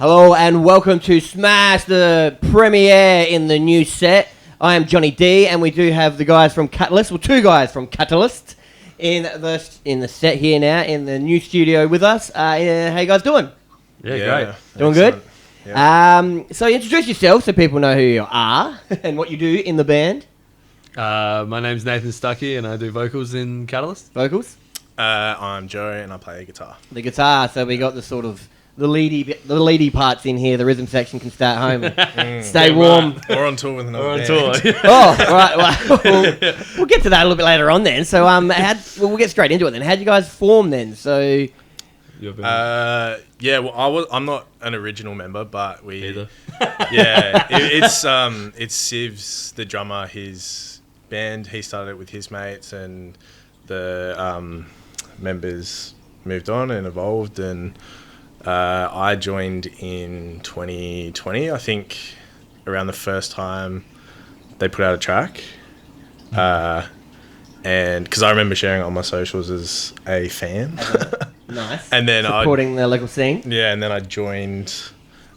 Hello and welcome to Smash, the premiere in the new set. I am Jonny D, and we do have the guys from Catalyst, well, two guys from Catalyst in the set here now in the new studio with us. How you guys doing? Yeah, great. Doing good? Yeah. So introduce yourself so people know who you are and what you do in the band. My name's Nathan Stuckey and I do vocals in Catalyst. Vocals? I'm Joe and I play guitar. The guitar, so we got the sort of the leady parts in here. The rhythm section can stay at home and stay warm. We're on tour with another band. Oh, right. Well, we'll get to that a little bit later on then. So, we'll get straight into it then. How'd you guys form then? So, I'm not an original member, but we. Either. Yeah, it's Siv's the drummer. His band. He started it with his mates, and the members moved on and evolved, and I joined in 2020. I think around the first time they put out a track, and because I remember sharing it on my socials as a fan. Nice. And then supporting the local scene. Yeah, and then I joined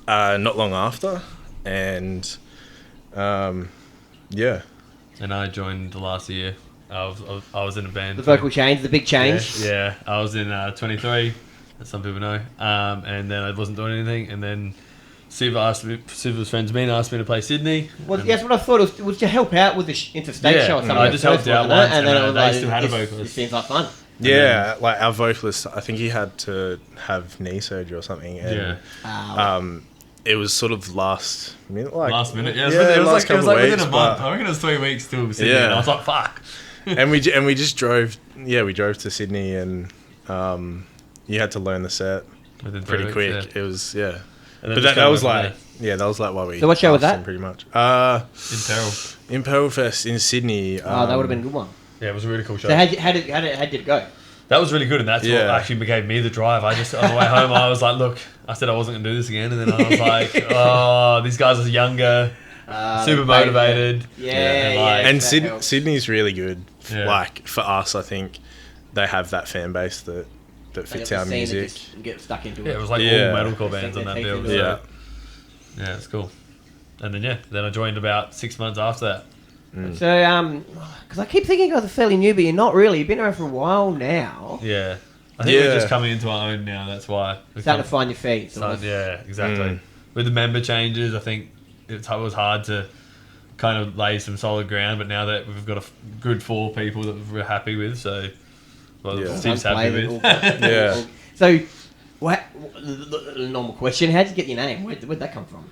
not long after, and yeah. And I joined last year. I was in a band. The vocal change, the big change. Yeah, I was in 23, as some people know. And then I wasn't doing anything. And then Siv was friends with me and asked me to play Sydney. Well, that's what I thought. It was to help out with the interstate show or something. I just helped out once, and then it was like, still had a vocalist. It seems like fun. Yeah, like our vocalist, I think he had to have knee surgery or something. And, it was sort of last minute. Last minute, yeah. It was like within a month. I reckon it was 3 weeks till Sydney, and I was like, fuck. and we just drove. Yeah, we drove to Sydney, and you had to learn the set Within pretty 3 weeks, quick. It was that was like that was like why we. So what show was that? Pretty much. In Peril Fest in Sydney. That would have been a good one. Yeah, it was a really cool show. So how did it go? That was really good, and that's what actually gave me the drive. I just, on the way home, I was like, look, I said I wasn't going to do this again, and then I was like, oh, these guys are younger, super motivated. And Sydney's really good. Yeah. Like, for us, I think they have that fan base that fits our music. Get stuck into it. Yeah, it was like all metalcore bands on that deal. Yeah. Yeah, it's cool. And then I joined about 6 months after that. So, because I keep thinking you guys are fairly new, but you're not really. You've been around for a while now. Yeah. I think we're just coming into our own now, that's why. Starting to find your feet. Yeah, exactly. With the member changes, I think it was hard to kind of lay some solid ground, but now that we've got a good 4 people that we're happy with, so Steve's happy with. Yeah. So, the normal question, how'd you get your name? Where'd that come from?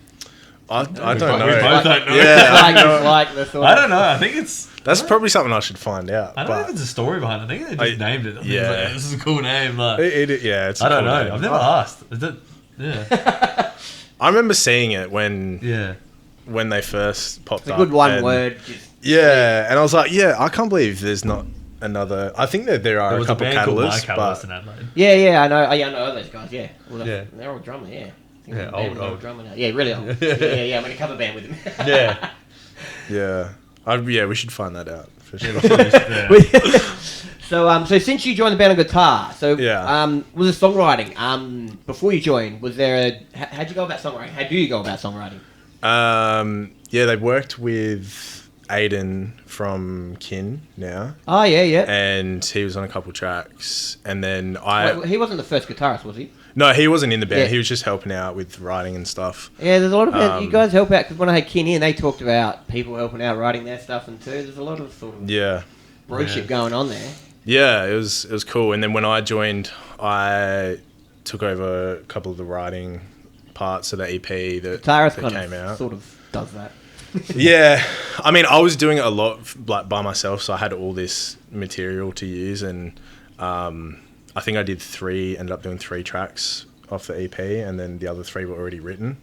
I don't know. We both don't know. Yeah, I don't know. I think it's... That's probably something I should find out. I don't know if there's a story behind it. I think they just named it. Like, this is a cool name. Like, it's I don't know. Name. I've never asked. Yeah. I remember seeing it when they first popped up. A good one word. Yeah, and I was like, I can't believe there's not another... I think that there are a couple Catalysts. In Adelaide. Yeah, I know. I know those guys, yeah. Well, they're all drummer, yeah. Yeah, old drummer now. Yeah, really old. yeah, I'm in a cover band with him. Yeah, we should find that out for sure. So since you joined the band on guitar, was it songwriting? Before you joined, was there how'd you go about songwriting? How do you go about songwriting? They worked with Aiden from Kin now. Oh yeah. And he was on a couple tracks, and then he wasn't the first guitarist, was he? No, he wasn't in the band. Yeah. He was just helping out with writing and stuff. Yeah, there's a lot of you guys help out, because when I had Kin in, they talked about people helping out writing their stuff, and too. There's a lot of sort of broship going on there. Yeah, it was cool. And then when I joined, I took over a couple of the writing parts of the EP that came out. Sort of does that. Yeah, I mean, I was doing it a lot like by myself, so I had all this material to use, and I think I ended up doing 3 tracks off the EP, and then the other 3 were already written.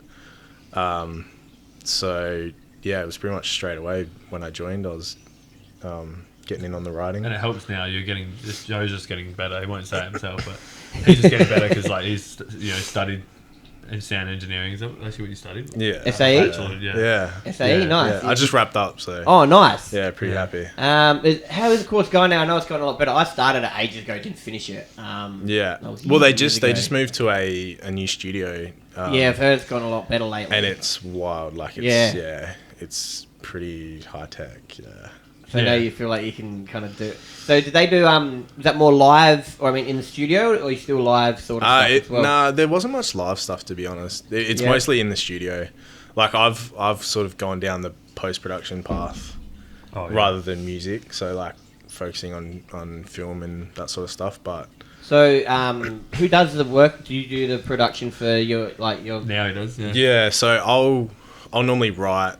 So it was pretty much straight away when I joined. I was getting in on the writing, and it helps now. Joe's just getting better. He won't say it himself, but he's just getting better because he's studied in sound engineering. Is that actually what you studied? Yeah. SAE? SAE, nice. Yeah. I just wrapped up, so... Oh, nice. Yeah, pretty happy. How is the course going now? I know it's going a lot better. I started it ages ago, didn't finish it. Well, they just moved to a new studio I've heard it's gone a lot better lately. And it's wild. Like, it's, it's pretty high tech, So now you feel like you can kind of do it. So did they do, is that more live, or I mean in the studio, or are you still live sort of stuff as well? Nah, there wasn't much live stuff, to be honest. It's mostly in the studio. Like, I've sort of gone down the post-production path rather than music. So, like, focusing on film and that sort of stuff, but... So, who does the work? Do you do the production for your... Now he does, Yeah, so I'll normally write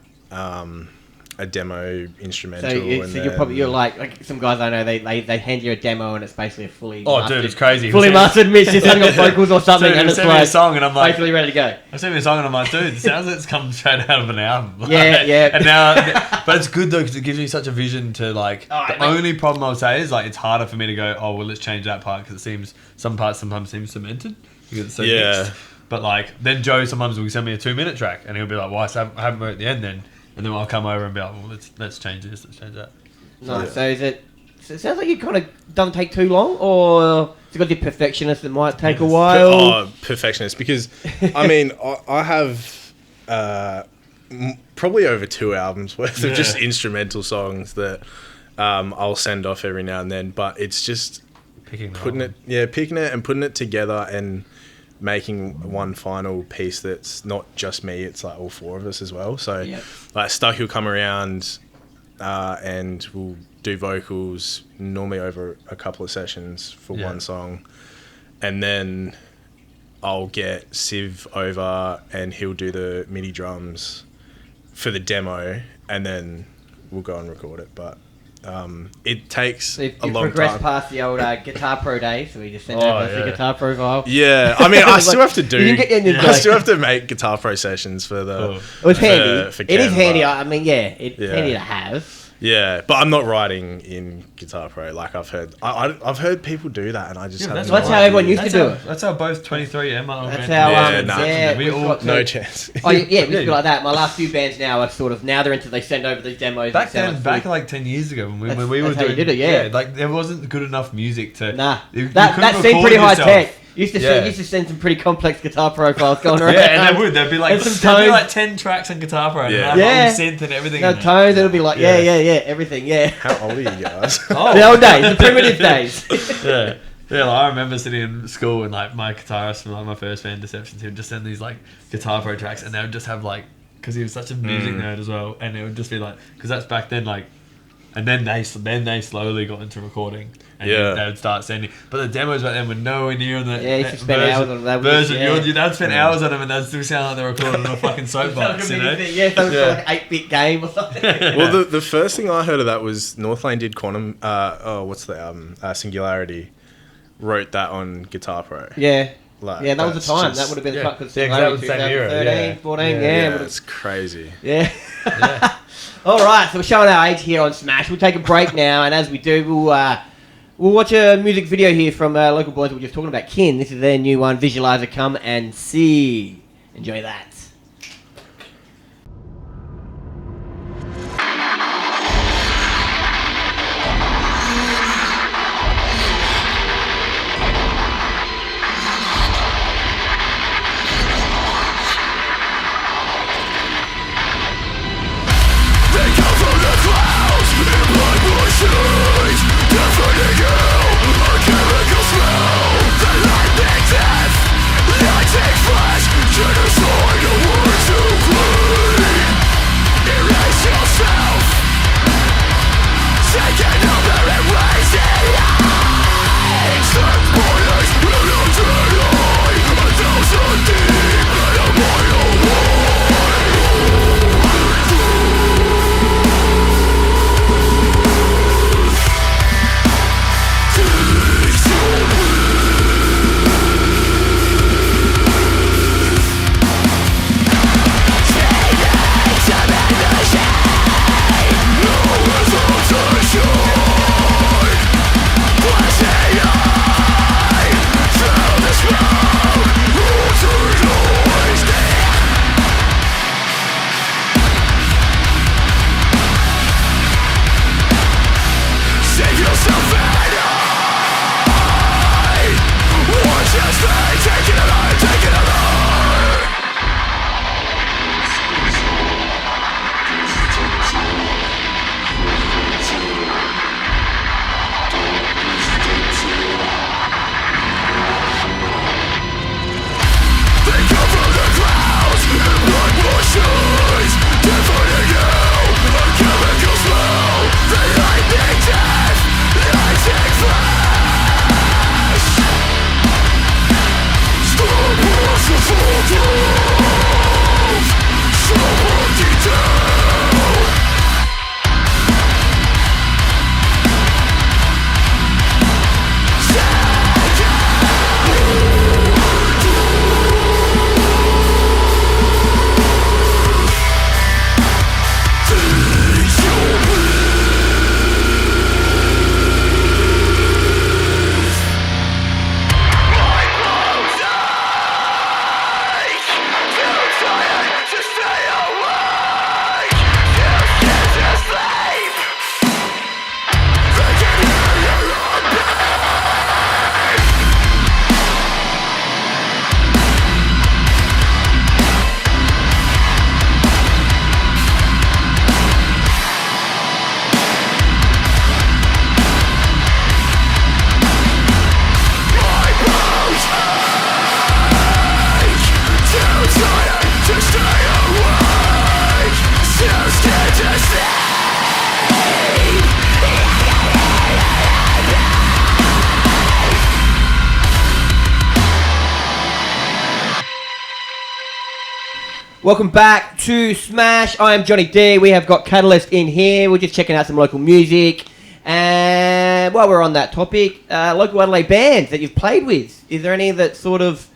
a demo instrumental. So you're like some guys I know, they hand you a demo and it's basically a fully mastered, dude, it's crazy. fully mastered mix. You're setting up vocals or something, Dude, and it's sent me like a song and I'm like, basically ready to go. I sent me a song and I'm like, dude, it sounds like it's come straight out of an album. Yeah. And now, but it's good though because it gives me such a vision to like. Only problem I would say is like it's harder for me to go, oh well, let's change that part because it seems some parts sometimes seem cemented because it's so mixed. But like then Joe sometimes will send me a 2-minute track and he'll be like, why I haven't wrote the end then. And then I'll come over and be like, well, let's change this, let's change that. Nice. So it sounds like you kind of doesn't take too long, or it's got the perfectionist that might take a while. Perfectionist, because I mean I have probably over 2 albums worth of just instrumental songs that I'll send off every now and then, but it's just picking it and putting it together and making one final piece that's not just me, it's like all 4 of us as well. So like Stuck, he'll come around and we'll do vocals normally over a couple of sessions for one song, and then I'll get Siv over and he'll do the MIDI drums for the demo, and then we'll go and record it. But it takes a long time. You progressed past the old Guitar Pro days, so we just sent over the Guitar Pro file. Yeah, I mean, I still have to do. I still have to make Guitar Pro sessions for the. It was handy. For it is handy. I mean, it's handy to have. Yeah, but I'm not writing in Guitar Pro. Like I've heard people do that, and I just that's how everyone used to do it. That's how both 23 and my that's how we all no chance. We feel like that. My last few bands now are sort of they send over these demos. Back like 10 years ago when we were doing it, like there wasn't good enough music to. That seemed pretty high tech. Used to send some pretty complex guitar profiles going around. Yeah, and they'd be like, there'd be like 10 tracks on Guitar Pro, and synth and everything. No tones, it'll be like, everything, How old are you guys? The old days, the primitive days. Like, I remember sitting in school and like my guitarist from like my first band, Deceptions, he would just send these like Guitar Pro tracks, and they would just have like, because he was such a music nerd as well, and it would just be like, because that's back then like. And then they slowly got into recording, and they would start sending. But the demos back then were nowhere near on the you spend hours on that version. They'd spend hours on them, and they'd still sound like they're recording on a fucking soapbox. So it was like an 8-bit game or something. Well, the first thing I heard of that was Northlane did Quantum. What's the album? Singularity. Wrote that on Guitar Pro. Yeah. That was the time. That would have been the because that was the same era. 13, 14. It's crazy. Yeah. All right, so we're showing our age here on Smash. We'll take a break now, and as we do, we'll watch a music video here from local boys we were just talking about, Kin. This is their new one, Visualizer Come and See. Enjoy that. Genocide Welcome back to Smash. I am Johnny D. We have got Catalyst in here. We're just checking out some local music. And while we're on that topic, local Adelaide bands that you've played with. Is there any that sort of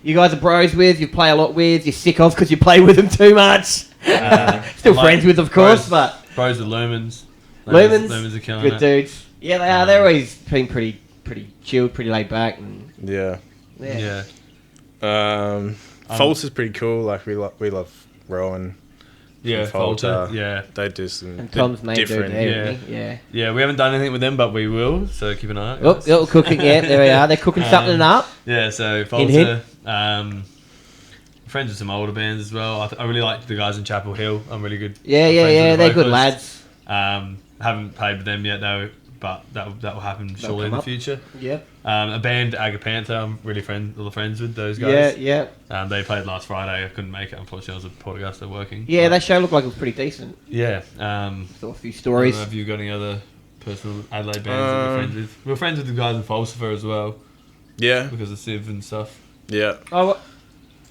you guys are bros with, you play a lot with, you're sick of because you play with them too much? Still friends with, of course, but... Bros with Lumens. Lumens are killing good it. dudes. Yeah, they are. They're always been pretty chilled, pretty laid back. And Yeah. False is pretty cool. Like we love Rowan. Yeah, Falter. Yeah. They do some And Tom's main dude different. there, Yeah. Yeah, we haven't done anything with them, but we will, so keep an eye out. Oh, little cooking, yeah, there we are. They're cooking something up. Yeah, so Hint, Falter, friends with some older bands as well. I really like the guys in Chapel Hill. I'm really good. Yeah, I'm friends with the they're good vocalists. lads. Haven't played with them yet though, but that will happen surely in the future. Yeah. A band, Agapantha, I'm really friends with those guys. Yeah. They played last Friday. I couldn't make it, unfortunately. I was at Port Augusta working. Yeah, but, that show looked like it was pretty decent. Yeah. Saw a few I don't stories. know if you've got any other personal Adelaide bands that you're friends with. We're friends with the guys in Falsifer as well. Yeah. Because of Civ and stuff. Yeah. Oh, what?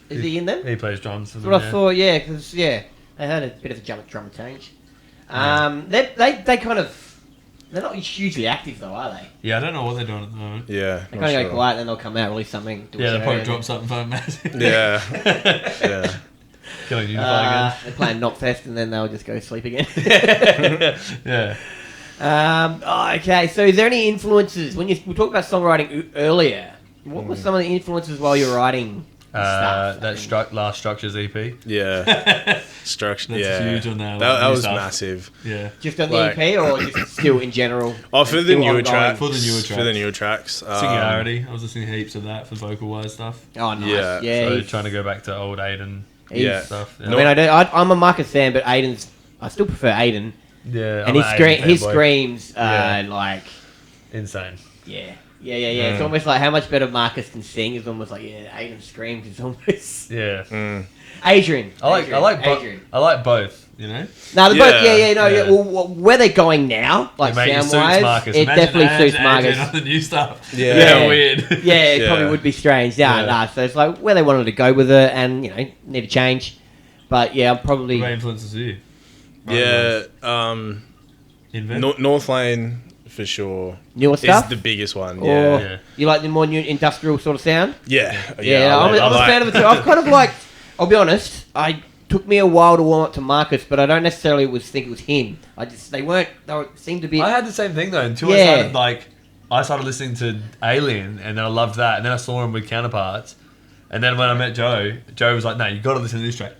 Is he in them? He plays drums for That's them. what I thought, yeah, because, they had a bit of a drum change. They kind of... They're not hugely active, though, are they? Yeah, I don't know what they're doing at the moment. Yeah. They kind of go quiet, then they'll come out, release something. Do a Yeah, they'll show, probably and drop something for massive. Yeah. Yeah. Killing Unify again. They're playing Knockfest, and then they'll just go sleep again. Yeah. Okay, so is there any influences? We talked about songwriting earlier. What were some of the influences while you're writing stuff? That last Structures EP. Yeah. Structure. That's yeah. huge on that. That new was stuff. massive. Yeah. Just on the Like- EP, or just still in general? Oh, for the Still newer ongoing? tracks. For the newer For the newer tracks. Singularity. I was listening to heaps of that for vocal wise stuff. Oh, nice. Yeah. Yeah. So he's- trying to go back to old Aiden Yeah. stuff. I mean, I'm a Marcus fan, but Aiden's... I still prefer Aiden. Yeah. And I'm an Aiden his fanboy. screams Yeah. like... Insane. Yeah. It's almost like how much better Marcus can sing is almost like, Aiden screams is almost... Yeah. Adrian. I like both. You know. No, they're both, Yeah. Well, where they're going now, like Mate, it sound suits wise, Marcus. it Imagine definitely suits Adrian Marcus. on the new stuff. Yeah. Weird. Yeah, it probably Yeah. would be strange. Yeah. Nah, so it's like where they wanted to go with it, and need to change. But yeah, I'm probably What influences you? Yeah. Invent. North Lane for sure newer is stuff. the biggest one. Or Yeah. Yeah. you like the more new industrial sort of sound? Yeah. Yeah, I'm a fan of it too. I've kind of like, I'll be honest, took me a while to warm up to Marcus, but I don't necessarily think it was him. They seemed to be. I had the same thing though until Yeah. I started listening to Alien and then I loved that and then I saw him with Counterparts and then when I met Joe was like, no, you got to listen to this track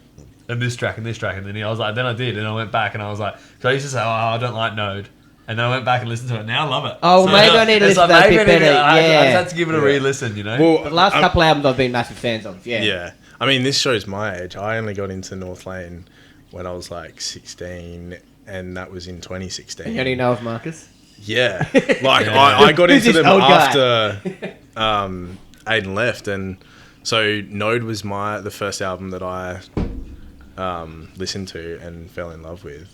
and this track and this track, and then I was like, then I did, and I went back and I was like, because I used to say, I don't like Node. And then I went back and listened to it. Now I love it. Oh, maybe I need to it's listen to that a maybe bit I need to- better, I yeah. just had to give it a re-listen, you know? Well, The last couple albums I've been massive fans of. Yeah. Yeah. I mean, this shows my age. I only got into North Lane when I was like 16, and that was in 2016. You only know of Marcus. Yeah. Like, I got Who's into this them old guy? after Aiden left, and so Node was the first album that I listened to and fell in love with.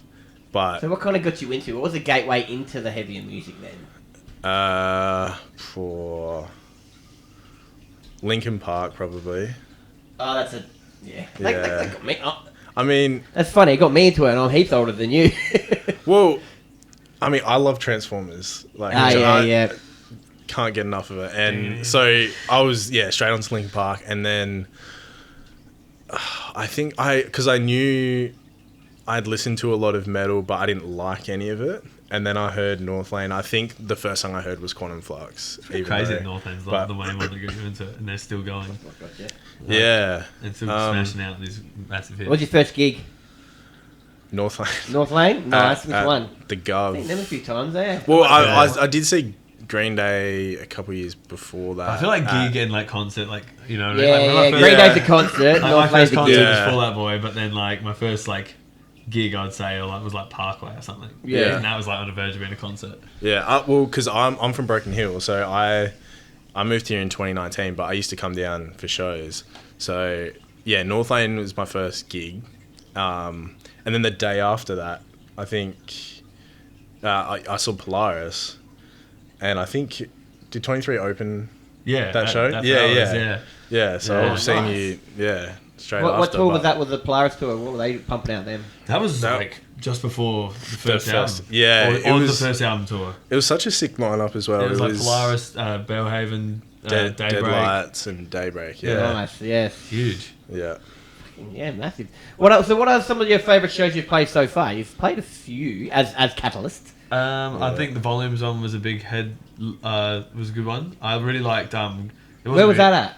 But So what kind of got you into? What was the gateway into the heavier music then? for Linkin Park, probably. Oh, that's a That got me. Oh, I mean, that's funny. It got me into it, and I'm heaps older than you. well, I mean, I love Transformers. Like, yeah. can't get enough of it. And so I was, straight on to Linkin Park. And then I think because I knew I'd listened to a lot of metal, but I didn't like any of it. And then I heard North Lane. I think the first song I heard was Quantum Flux. It's crazy that North End's like the main one that got you into it, and they're still going. Yeah. And still smashing out these massive hits. What's your first gig? North Lane. North Lane? Nice. Which one? The I've Gov. seen them a few times there. Well, I did see Green Day a couple years before that. I feel like gig and like concert, like, you know, Yeah, like when my Green first- Day's a concert. Like my North Lane's first a concert gig. Yeah. was Fall Out Boy, but then like my first like gig, I'd say, or like was like Parkway or something. Yeah. And that was like on the verge of being a concert. Yeah, well, because I'm from Broken Hill, so I moved here in 2019, but I used to come down for shows. So yeah, North Lane was my first gig, and then the day after that, I think I saw Polaris, and I think did 23 open Yeah. that show? that's Yeah, how it yeah. is, yeah. Yeah. So Yeah. I've seen Nice. you. Yeah. straight What after. tour was but that? Was the Polaris tour? What were they pumping out then? That was That- like just before the first album. Yeah, Or it on was. the first album tour. It was such a sick lineup as well. It was like Polaris, Bellhaven, Dead Daybreak. Lights and Daybreak. Yeah, Nice, yes. Huge. yeah. Yeah, massive. What else? So, what are some of your favourite shows you've played so far? You've played a few as Catalyst. I think the Volumes one was a big head. Was a good one. I really liked. Where was that at?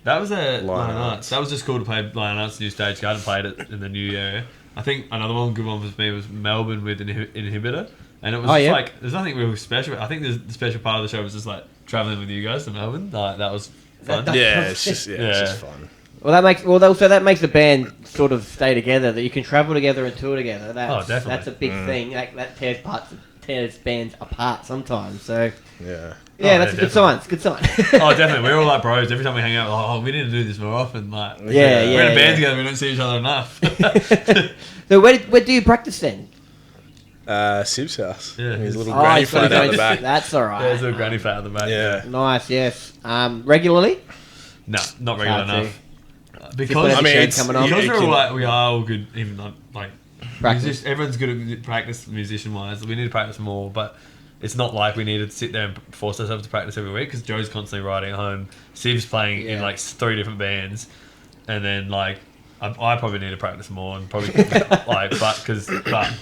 That was at Lion Lion Arts. Arts. That was just cool to play Lion Arts new stage. I hadn't played it in the new area. I think another good one for me was Melbourne with Inhibitor, and it was just like there's nothing really special. I think the special part of the show was just like traveling with you guys to Melbourne. Like that was fun. Yeah, it's just it's just fun. Well, that makes the band sort of stay together. That you can travel together and tour together. Definitely. That's a big thing. That tears bands apart sometimes. So Yeah. that's a good sign. It's a good sign. Oh, definitely. We're all like bros. Every time we hang out, we're like, oh, we need to do this more often. Like, we're in a band together. We don't see each other enough. So where do you practice then? Sib's house. Yeah, his little Oh, granny he's gotta flat out go- the back. That's all right. There's a granny fat at the back. Yeah. Nice. Yes. Regularly. No, not regular Hard to. enough. Just Because whenever I mean, show's it's- coming on. you- because it we're all can- like, we are all good, even not like Practice. everyone's good at practice musician wise. We need to practice more, but it's not like we need to sit there and force ourselves to practice every week because Joe's constantly writing at home. Siv's playing in like 3 different bands, and then like I probably need to practice more and probably like but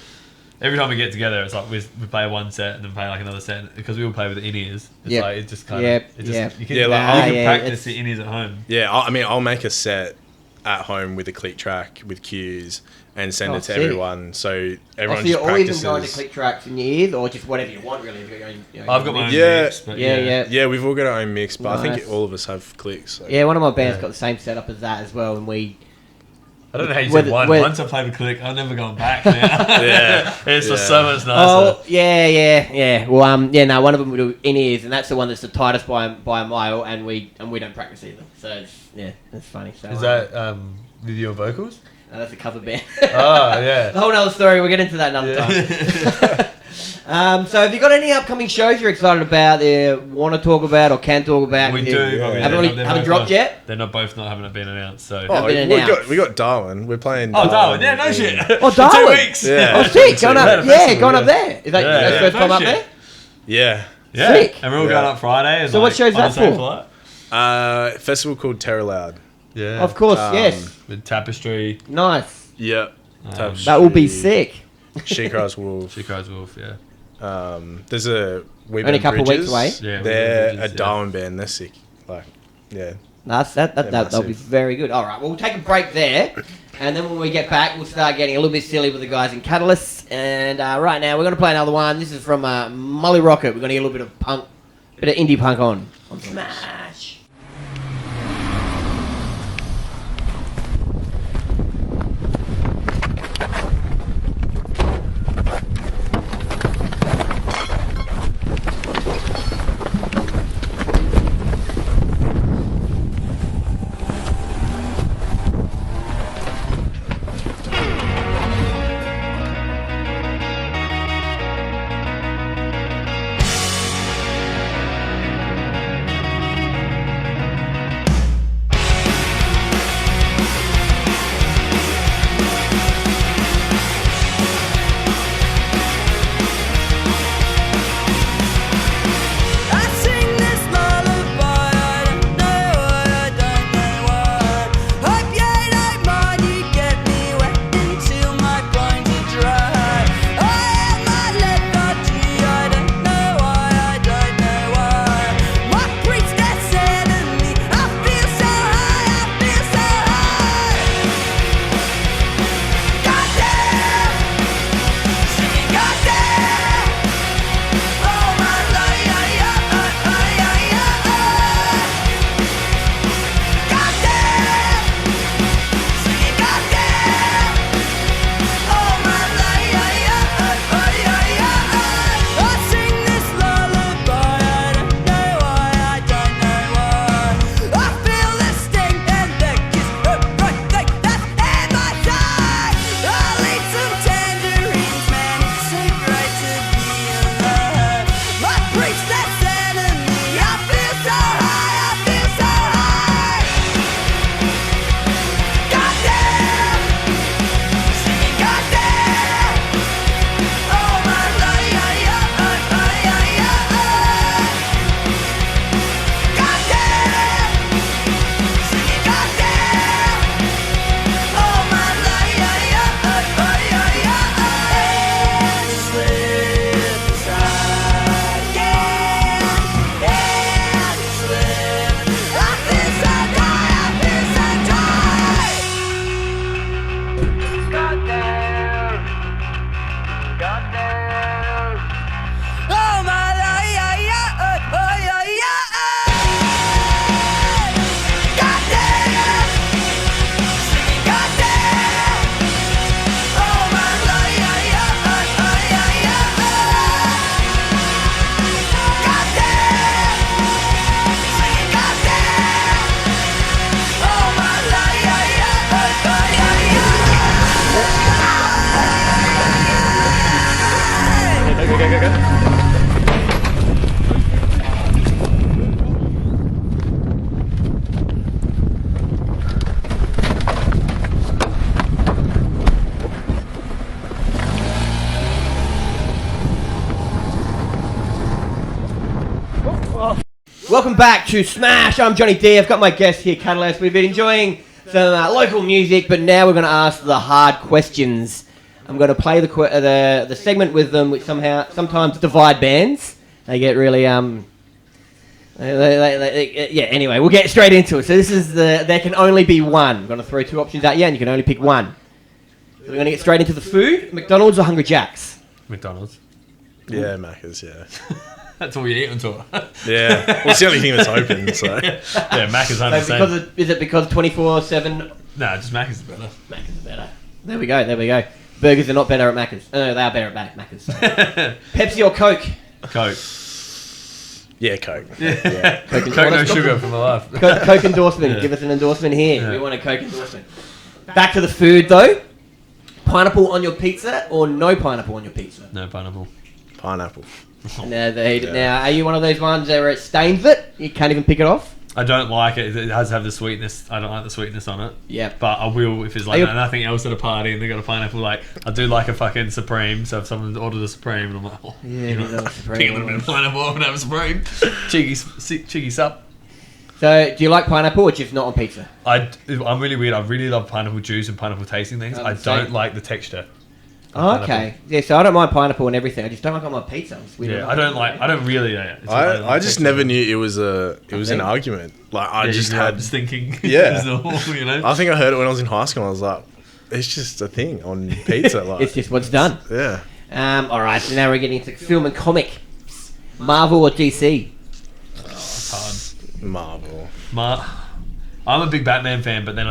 every time we get together, it's like we play one set and then play like another set because we all play with the in-ears. It's Yep. like it just kind Yep, of it just, yep. you can, Yeah, like, you can yeah, practice it's- the in-ears at home. Yeah, I mean, I'll make a set at home with a click track with cues and send it to sick. everyone. So everyone So you're just always practices. going to click tracks in your ears, or just whatever you want, really. If you're going, I've got my own Yeah. mix, but Yeah. Yeah, we've all got our own mix, but I Nice. think all of us have clicks. So. Yeah, one of my bands Yeah. got the same setup as that as well, and we. I don't know how you Whether- said one. whether- Once I played a click, I'm never going back now. Yeah. It's just Yeah. so much nicer. Oh yeah. Well, no, one of them we do in ears, and that's the one that's the tightest by a mile, and we don't practice either. So that's funny. So, Is that with your vocals? that's a cover band. Oh, yeah. A whole other story. We'll get into that another time. So, have you got any upcoming shows you're excited about? Want to talk about or can talk about? We Yeah. do. I mean, Haven't they're haven't both dropped not- yet. They're not both not having been announced. So. Oh, been we announced. got Darwin. We're playing. Oh, Darwin. Yeah, no in- shit. Oh, For Darwin. 2 weeks. Yeah. Oh, sick! So Going we up, had a festival, going yeah. up there. Is that Yeah, your yeah. first time No up shit. there? Yeah. Yeah. Sick. And we're all Yeah. going up Friday. And So what show's on that the same for? flight. Festival called Terror Loud. Yeah. Of course, Um, yes. With Tapestry. Nice. Yeah. That will be sick. She Cries Wolf. She Cries Wolf, yeah. There's a Only a couple of weeks away. Yeah, They're We've Been Bridges, a Darwin band. They're sick. Like, yeah. That'll massive. be very good. All right, well, we'll take a break there, and then when we get back, we'll start getting a little bit silly with the guys in Catalyst. And right now, we're going to play another one. This is from Molly Rocket. We're going to get a little bit of punk, bit of indie punk on Smash. Welcome back to Smash. I'm Johnny D. I've got my guest here, Catalyst. We've been enjoying some local music, but now we're going to ask the hard questions. I'm going to play the segment with them, which sometimes divide bands. They get really anyway, we'll get straight into it. So this is there can only be one. I'm going to throw two options at you, and you can only pick one. So we're going to get straight into the food: McDonald's or Hungry Jack's? McDonald's. Yeah, Macca's, yeah. That's all you eat on tour. Yeah. Well, it's the only thing that's open, so. Yeah, Macca's 100%. So is it because 24/7? Nah, just Macca's is better. Macca's is better. There we go. Burgers are not better at Macca's. No, they are better at Macca's. Pepsi or Coke? Coke. Yeah, Coke. Yeah. Coke no sugar for my life. Coke endorsement. Yeah. Give us an endorsement here. Yeah. We want a Coke endorsement. Back to the food, though. Pineapple on your pizza or no pineapple on your pizza? No pineapple. Pineapple. Now, are you one of those ones where it stains it? You can't even pick it off? I don't like it. It has to have the sweetness. I don't like the sweetness on it. Yeah. But I will if there's like nothing else at a party and they got a pineapple. Like I do like a fucking Supreme. So if someone ordered a Supreme, and I'm like, oh, yeah, Supreme. Pick a little bit of pineapple and have a Supreme. cheeky sup. So, do you like pineapple or just not on pizza? I'm really weird. I really love pineapple juice and pineapple tasting things. I don't like the texture. Oh, okay. Yeah, so I don't mind pineapple and everything. I just don't like it on my pizza. Yeah, I don't really. I just never knew it was an argument. Like I just had thinking. Yeah. You know? I think I heard it when I was in high school. And I was like, it's just a thing on pizza. Like it's just what's done. Yeah. All right. So now we're getting into film and comic. Marvel or DC? It's hard. Marvel. I'm a big Batman fan, but then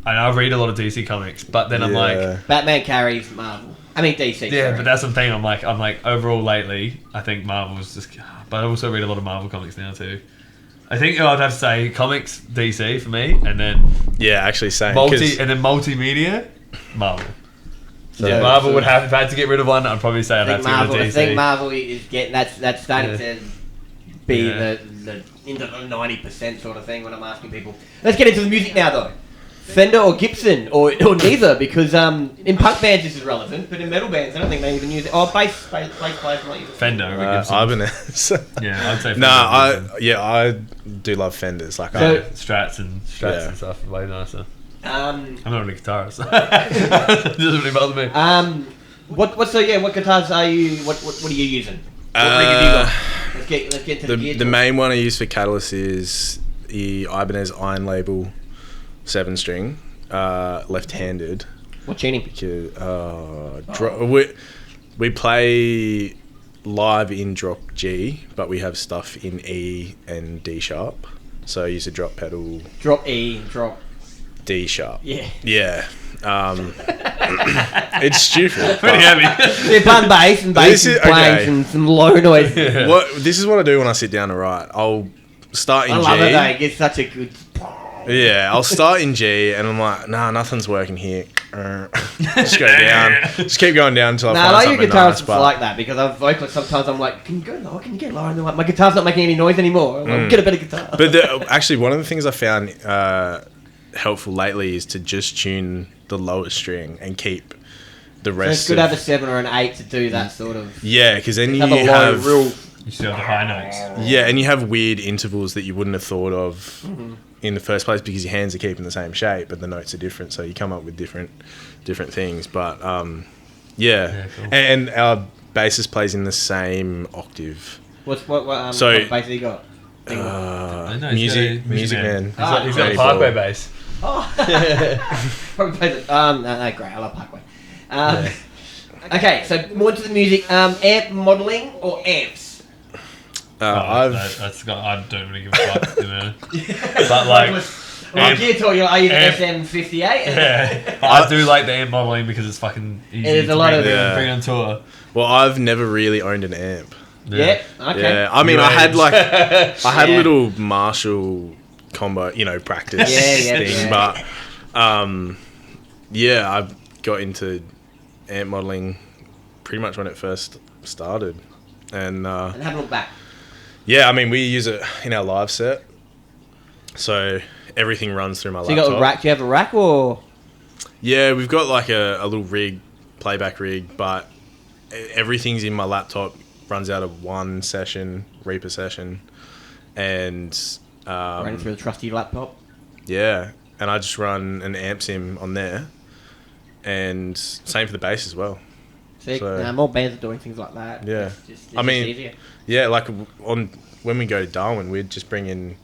I read a lot of DC comics, but then I'm like... Batman carries Marvel. I mean DC. Yeah, sorry. but that's the thing. I'm like overall lately, I think Marvel's just... But I also read a lot of Marvel comics now too. I think I'd have to say comics, DC for me, and then... Yeah, actually same. And then multimedia, Marvel. So yeah, Marvel would have... If I had to get rid of one, I'd probably say I'd have to get rid of DC. I think Marvel is getting... That's starting to be the into the 90% sort of thing when I'm asking people. Let's get into the music now though. Fender or Gibson, or neither, because in punk bands this is relevant, but in metal bands I don't think they even use it. Oh, bass players might use it. Fender over Gibson. Ibanez. Yeah, I'd say Fender. I do love Fenders. Like Strats and stuff, way nicer. I'm not a guitarist. It doesn't really bother me. What guitars are you? What are you using? What rig have you got? Let's get to the gear. The main one I use for Catalyst is the Ibanez Iron Label 7-string, left-handed. What tuning? We play live in drop G, but we have stuff in E and D sharp. So I use a drop pedal. Drop E, drop D sharp. Yeah. Yeah. It's stupid. Pretty heavy. They're playing bass and playing some low noise. Yeah. This is what I do when I sit down to write. I'll start in G. I love it though. It gets such a good... Yeah, I'll start in G and I'm like, nah, nothing's working here. Just go down. Just keep going down until I find something nice. I like your guitarists like that because I've vocalists sometimes I'm like, can you go lower? Can you get lower? And they're like, my guitar's not making any noise anymore. I'm like, get a better guitar. But actually, one of the things I found helpful lately is to just tune the lowest string and keep the rest. So it's good to have a 7 or an 8 to do that sort of. Yeah, because then you have you still have the high notes. Yeah, and you have weird intervals that you wouldn't have thought of in the first place because your hands are keeping the same shape, but the notes are different, so you come up with different things. But cool. And our bassist plays in the same octave. What bass have you got? Music man. He's got a Parkway bass. Probably plays it. No, great. I love Parkway. Okay, so more into the music. Amp modelling or amps? I don't really give a fuck, you know. But like, gear talk, are you the SM58? Yeah, I do like the amp modelling because it's fucking easy. There's a lot of bring on tour. Well, I've never really owned an amp. Yeah. Okay. Yeah, I mean, I had a little Marshall combo, practice thing, but I got into amp modelling pretty much when it first started, and haven't looked back. Yeah, I mean, we use it in our live set, so everything runs through my laptop. So you got a rack? Do you have a rack or? Yeah, we've got like a little rig, playback rig, but everything's in my laptop. Runs out of one session, Reaper session, and Running through the trusty laptop. yeah, and I just run an amp sim on there, and same for the bass as well. See, So- more bands are doing things like that. Yeah. It's just I mean, easier. Yeah, like when we go to Darwin, we'd just bring in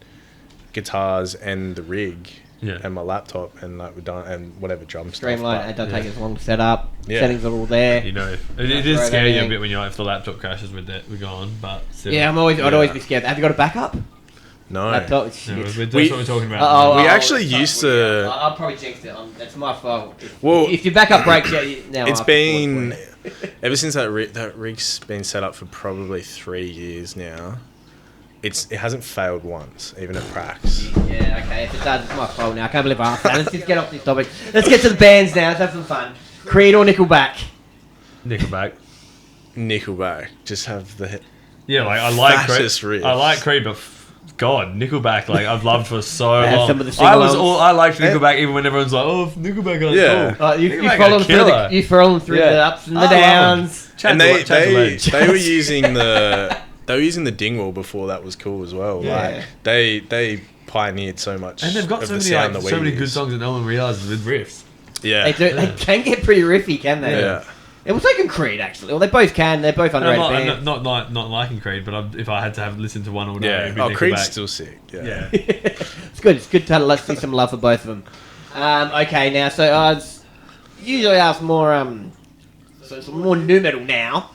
guitars and the rig and my laptop, and like we're done, and whatever drum Streamline, stuff. it don't take as long to set up. Yeah. Settings are all there. You know, it Throw is scary a everything. bit when you're like, if the laptop crashes with that, we're gone. But still. Yeah, I'd always be scared. Have you got a backup? No. Laptop? Yeah, Shit. that's We- what we're talking about. Uh-oh. We Oh, actually it's not used good, to- yeah. I'll probably jinx it. That's my fault. Well, if your backup breaks, now It's I have to been force it. ever since that rig's been set up for probably 3 years now. It hasn't failed once, even at Prax. Yeah, okay. If it does, it's my fault now. I can't believe I asked that. Let's just get off this topic. Let's get to the bands now. Let's have some fun. Creed or Nickelback? Nickelback. Nickelback just have the Yeah, like I like Fastest Creed. riffs. I like Creed, but God, Nickelback, like I've loved for so They have long. some of the I sing-alongs. liked Nickelback even when everyone's like, "Oh, Nickelback are Yeah. cool." You Nickelback follow are them through killer. you follow them through Yeah. the ups and the I love 'em. downs. and they were Chad's- using the Dingwall before that was cool as well. Yeah. Like they pioneered so much. And they've got of so the many sound like, that so we many good use. songs that no one realizes with riffs. Yeah. They do. They can get pretty riffy, can they? Yeah. It was like in Creed, actually. Well, they both can. They're both And underrated I'm bands. not liking Creed, but if I had to have listened to one all day, Yeah. it'd be Oh, Nickelback. Creed's still sick. Yeah. Yeah. It's good. It's good to let's see some love for both of them. Okay, now usually ask more so some more new metal now.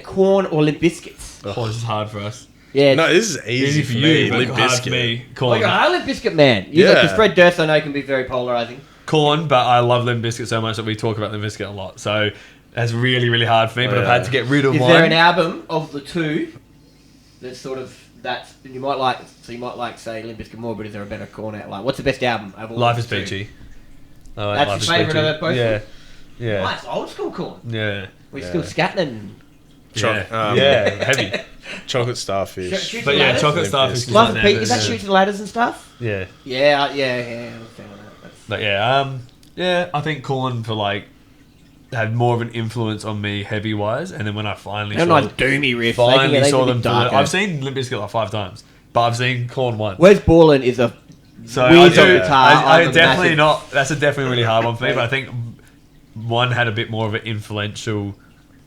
Korn or Limp Bizkit? Oh, this is hard for us. Yeah. No, this is easy for me. but Limp hard for Bizkit. me. Oh, Korn. you're a Limp Bizkit man. Yeah. Because Fred Durst, I know, can be very polarizing. Korn, but I love Limp Bizkit so much that we talk about Limp Bizkit a lot. So that's really, really hard for me. But I've had to get rid of Is one. there an album of the two that's sort of you might like? So you might like say Limp Bizkit more, but is there a better Korn out? Like, what's the best album? Of all Life the is two? Peachy. I like That's Life your is favourite Peachy. of both? Yeah. Yeah. Nice, old school Korn. Yeah. We're Yeah. still scatting and Yeah. Heavy. Chocolate Starfish. Shoot But the yeah, Ladders? Chocolate Limp Starfish Bizkit. is Life like of Pete, that, is that yeah. Shooting Ladders and stuff? Yeah. Yeah, I'm a fan of that. That's- But yeah, I think Korn for like had more of an influence on me heavy wise, and then when I finally They're saw, nice doomy riffs. finally they saw can be them, darker. I've seen Limp Bizkit like 5 times, but I've seen Korn once. Wes Borland is a So weird I do, guitar. I I'm a definitely massive- not. That's a definitely really hard one for me. But I think one had a bit more of an influential,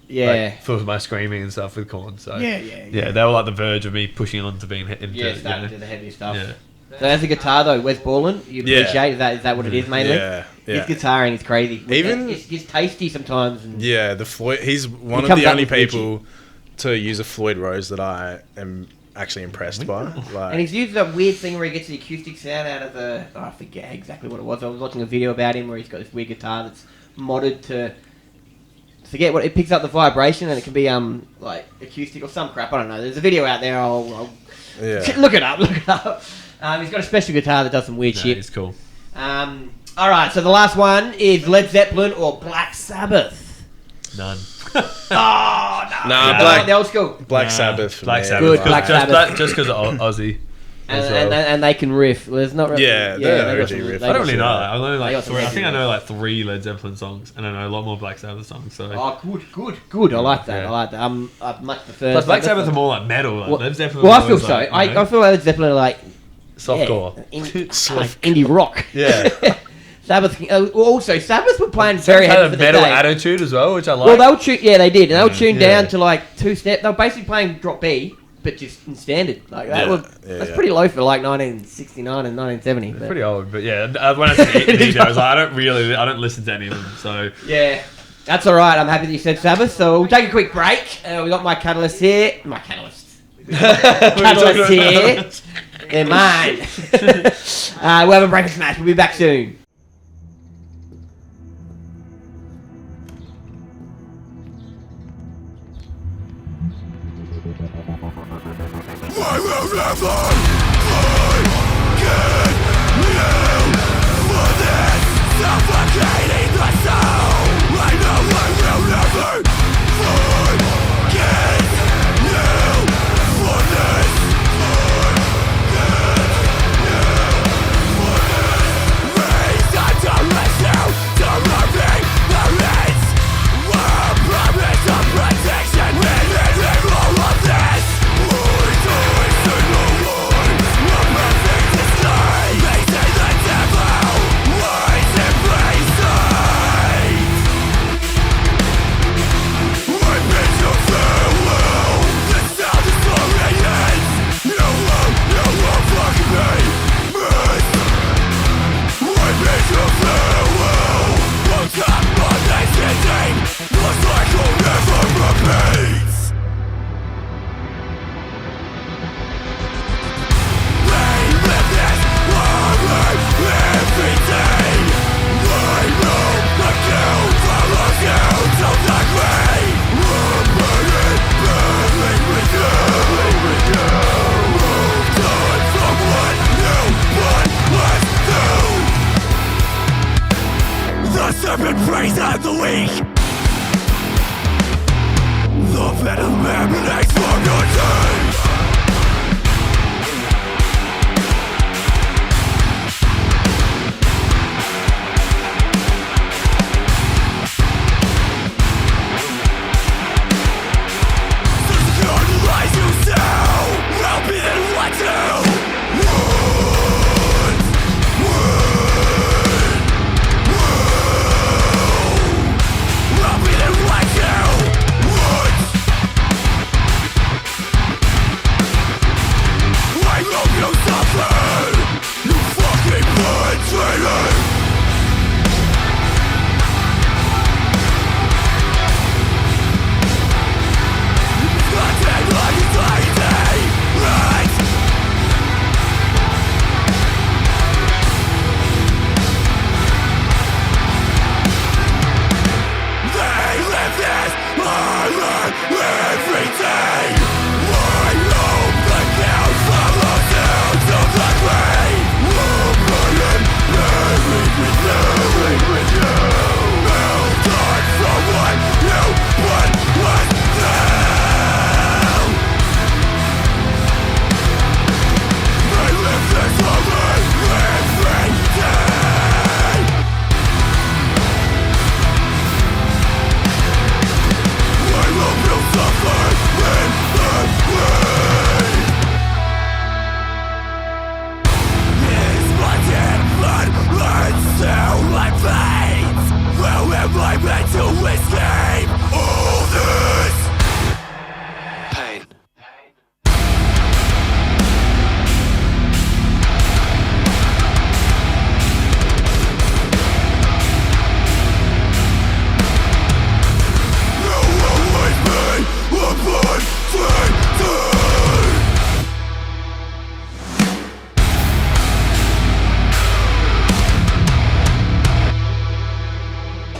Yeah. like, for my screaming and stuff with Korn. So Yeah. they were like the verge of me pushing on to being into. Yeah, starting to do the heavy stuff. Yeah. So as a guitar though, Wes Borland, you Yeah. appreciate is that what it is mainly? Yeah. His Yeah. guitaring is crazy. Even- it's tasty sometimes. And Yeah, the Floyd. He's one of comes the up only with Richie. people to use a Floyd Rose that I am actually impressed by. Like, And he's used that weird thing where he gets the acoustic sound out of the... Oh, I forget exactly what it was. I was watching a video about him where he's got this weird guitar that's modded to... Forget what... It picks up the vibration and it can be like acoustic or some crap. I don't know. There's a video out there. I'll yeah. look it up. He's got a special guitar that does some weird No, shit. it's cool. Alright, so the last one is Led Zeppelin or Black Sabbath. None. Oh, no. Nah, No, Black- the old school. Black Nah, Sabbath. For Black me. Sabbath. Good, Just- Black just, Sabbath. just because of Ozzy. as well. And they can riff. Well, there's not really... Yeah, they're they got OG some- riff. they I got don't really some- know. I only They like got some three. I heavy think I know riffs. like 3 Led Zeppelin songs, and I know a lot more Black Sabbath songs. So Oh, good. I like that. Yeah. I like that. I much prefer... plus Black Sabbath are more like metal. Like Well, Led Zeppelin. well, are I feel always so. like, you know, I feel like Led Zeppelin are like... softcore. Indie rock. Yeah. Sabbath... also, Sabbath were playing Very very had heavy a for the metal day. attitude as well, which I like. Well, they were tuned... Yeah, they did. And they were tuned Yeah. down to like 2-step. They were basically playing drop B, but just in standard. Like that Yeah, was... yeah, That's yeah. pretty low for like 1969 and 1970. They're but- pretty old, but yeah. When I said these, I was like, I don't listen to any of them. So Yeah. That's alright. I'm happy that you said Sabbath. So we'll take a quick break. We got my catalyst here. My catalyst. Catalyst here. They're mine. We'll have a break and smash. We'll be back soon. I will never forget you for this suffocating the soul. I know I will never forget you for this. Raise unto rescue to moving the ends. We're a promise of protection. We live in all of this. We do it single Serpent preys on the weak. The venom emanates from your teeth.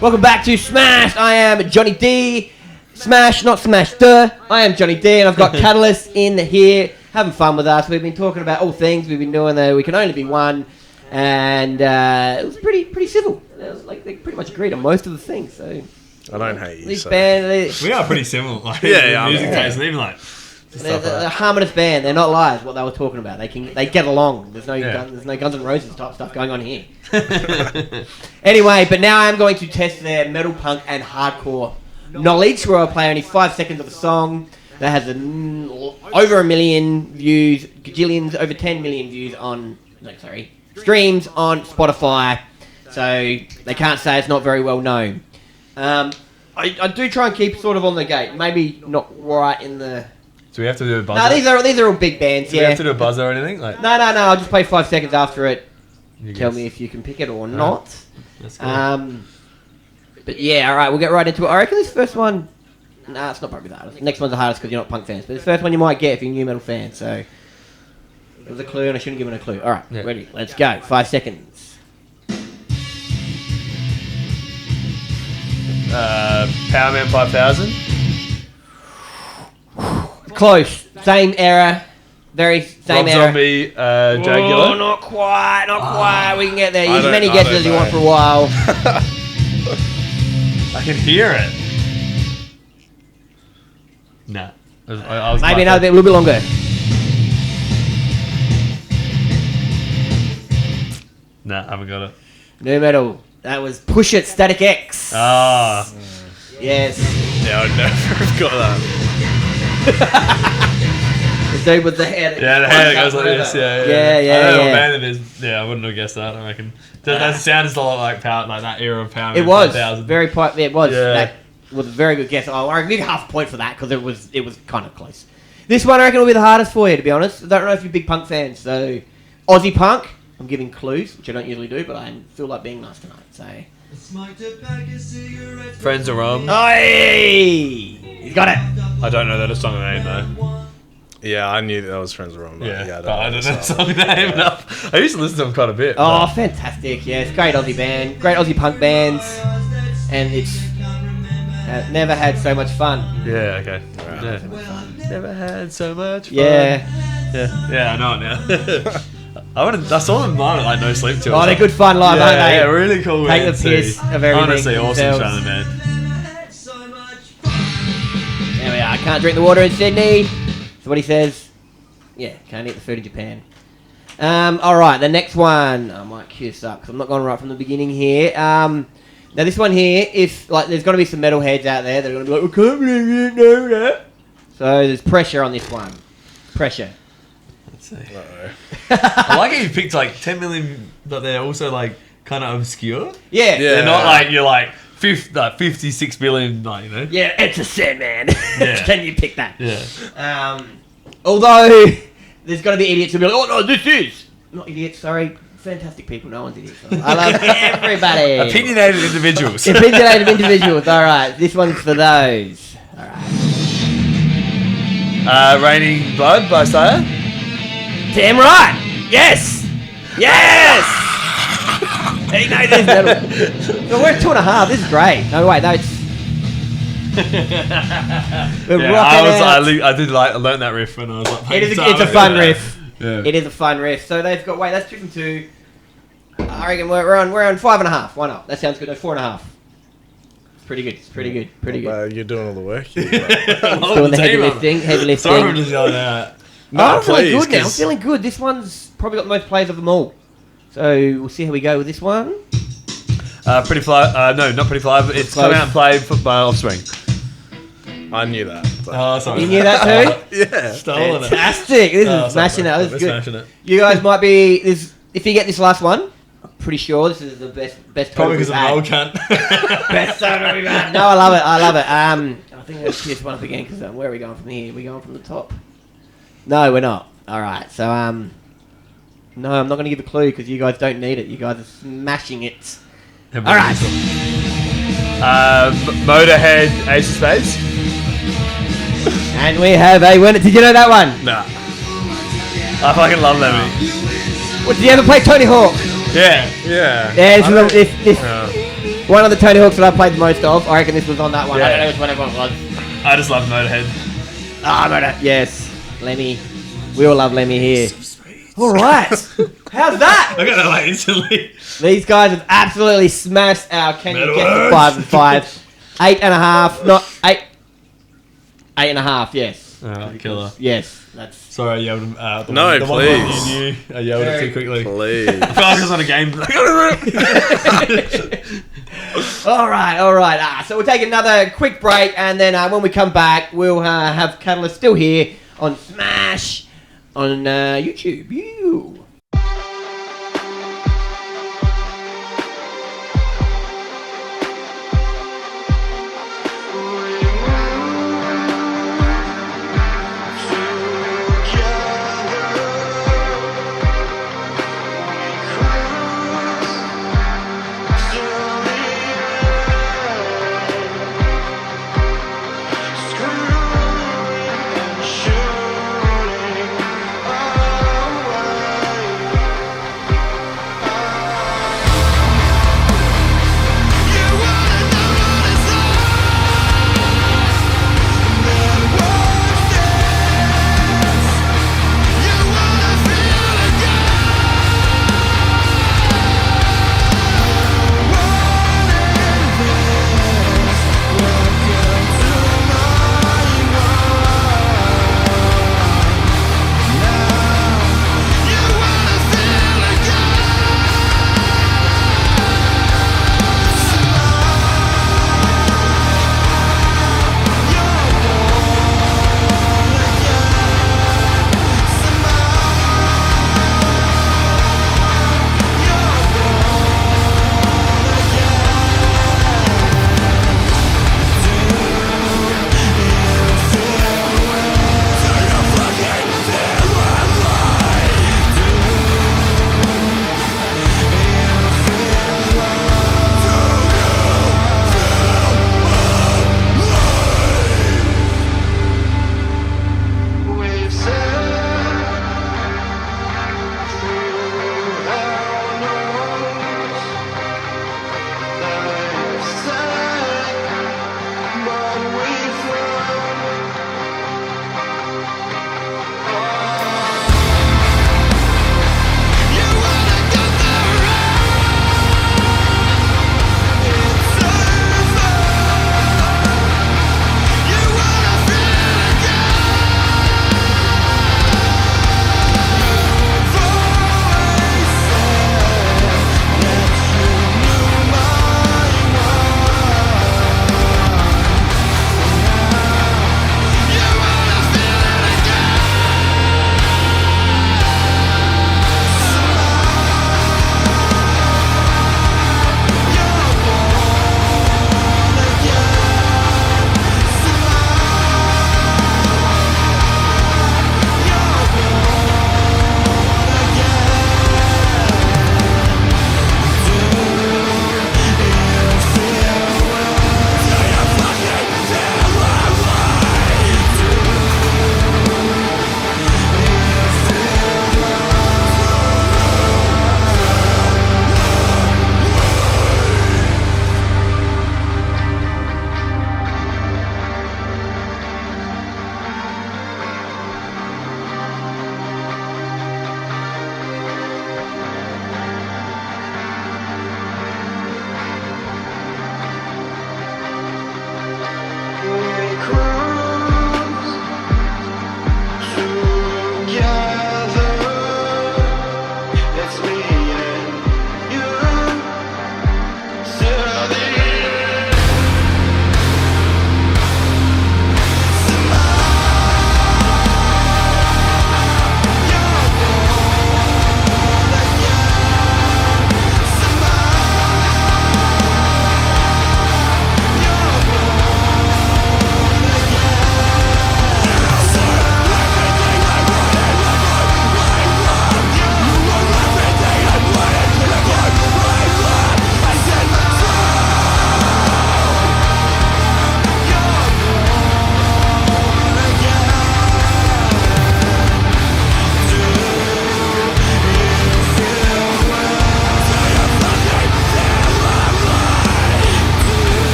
Welcome back to Smash. I am Johnny D. Smash, not Smash, duh. I am Johnny D, and I've got Catalyst in here having fun with us. We've been talking about all things. We've been doing the We Can Only Be One, and it was pretty civil. It was like they pretty much agreed on most of the things. So I don't hate you. this So. band, We are pretty similar. Like, Yeah, in music yeah. taste, and even like. they're a harmonious band. They're not liars. What they were talking about. They get along. There's no Yeah. there's no Guns N' Roses type stuff going on here. Anyway, but now I'm going to test their metal, punk, and hardcore knowledge. Where I'll play only 5 seconds of a song that has over 1 million views, gajillions, over 10 million views on streams on Spotify. So they can't say it's not very well known. I do try and keep sort of on the gate. Maybe not right in the. Do we have to do a buzzer? No, these are all big bands. Do Yeah. we have to do a buzzer or anything? Like, No. I'll just play 5 seconds after it. you Tell guess. me if you can pick it or not. That's cool. But yeah, all right, we'll get right into it. I reckon this first one. Nah, it's not probably the hardest. Next one's the hardest because you're not punk fans. But this first one you might get if you're a new metal fan. So it was a clue, and I shouldn't give it a clue. All right, Yeah. ready? Let's go. 5 seconds. Powerman 5000. Close. Same era. Very same Rob era. Zombie, Oh, Jaguar. not quite. We can get there. I Use as many don't- guesses I as you don't want for a know. while. I can hear it. Nah. I was Maybe another bit, a little bit longer. Nah, I haven't got it. New metal. That was Push It, Static X. Ah. Yes. Yeah, I'd never have got that. The dude with the head. Yeah, the hair that goes like this. Yeah. Yeah, I don't know yeah. what band it is. Yeah, I wouldn't have guessed that. I reckon. That sounds a lot like power, like that era of Power. It was 5000. very. It was. Yeah. That was a very good guess. I give you half a point for that because it was kind of close. This one I reckon will be the hardest for you, to be honest. I don't know if you're big punk fans. So, Aussie punk. I'm giving clues, which I don't usually do, but I feel like being nice tonight. So, Friends of Rum. hey, he's got it. I don't know that song name though. Yeah, I knew that was friends were wrong. Yeah, I but I don't know the so. song name enough. I used to listen to them quite a bit. Oh, but- fantastic! Yes, great Aussie band, great Aussie punk bands, and it's never had so much fun. Yeah, okay. Right. Yeah. Never had so much fun. Yeah. Yeah, I know it now. I saw them live at like No Sleep Tour. Oh, they're good fun live, aren't they? Yeah, really cool. Take man the to piss see. of everything Honestly, awesome themselves. show, man. There we are. Can't drink the water in Sydney. That's what he says. Yeah, can't eat the food in Japan. All right, the next one. I might cue this up because I'm not going right from the beginning here. Now this one here, if like, there's going to be some metalheads out there that are going to be like, "We can't believe you know that." So there's pressure on this one. Pressure. Let's see. I like how you picked like 10 million, but they're also like kind of obscure. Yeah. They're not like you're like 56 billion, like, you know. Yeah, it's a Sandman. Yeah. Can you pick that? Yeah. Although there's going to be idiots who'll be like, "Oh no, this is not idiots." Sorry, fantastic people. No one's idiots. I love everybody. Opinionated individuals. Opinionated individuals. All right, this one's for those. All right. Raining Blood by Slayer. Damn right. Yes. Yes. Hey, no, this metal. So we're at 2.5. This is great. No, wait, no, it's. We're rocking out. I learned that riff when I was like. It's a fun riff. Yeah. It is a fun riff. So they've got. Wait, that's 2 from 2. I reckon we're on 5.5. Why not? That sounds good. No, 4.5. Pretty good. Pretty good. Pretty good. You're doing all the work. Doing the heavy lifting. Heavy lifting. Sorry for just yelling out. I'm feeling please, good now. I'm 'cause- feeling good. This one's probably got the most plays of them all. So we'll see how we go with this one. Pretty Fly. No, not Pretty Fly. But it's Close. come out and played by Offspring. I knew that. So. Oh, sorry. You knew that too? Yeah. Stolen it. Fantastic. This Oh, is sorry, smashing it. bro. This is We're good. smashing it. You guys might be. If you get this last one, I'm pretty sure this is the best Probably total because we've of an had. old cunt. Best total we've had. No, I love it. I love it. I think let's cue this one up again because where are we going from here? We're going from the top. No, we're not. All right. So no, I'm not going to give a clue because you guys don't need it. You guys are smashing it. All right. Motorhead, Ace of Spades. And we have a winner. Did you know that one? Nah. I fucking love Lemmy. What, did you ever play Tony Hawk? Yeah. Yeah. Yeah, this Yeah. one of the Tony Hawks that I played the most of. I reckon this was on that one. I Yeah. don't know which one everyone was. I just love Motorhead. Yes, Lemmy. We all love Lemmy here. All right. How's that? I got that like instantly. These guys have absolutely smashed our Can You Metal Get the words. 5 and 5. 8.5. Not 8. 8.5, yes. Oh, killer. Yes. That's. Sorry, I yelled the No, one, the one please. you knew. I yelled it too quickly. Please. I felt like I was on a game. All right. So we'll take another quick break, and then when we come back, we'll have Catalyst still here on Smash on YouTube. You. Shooting away.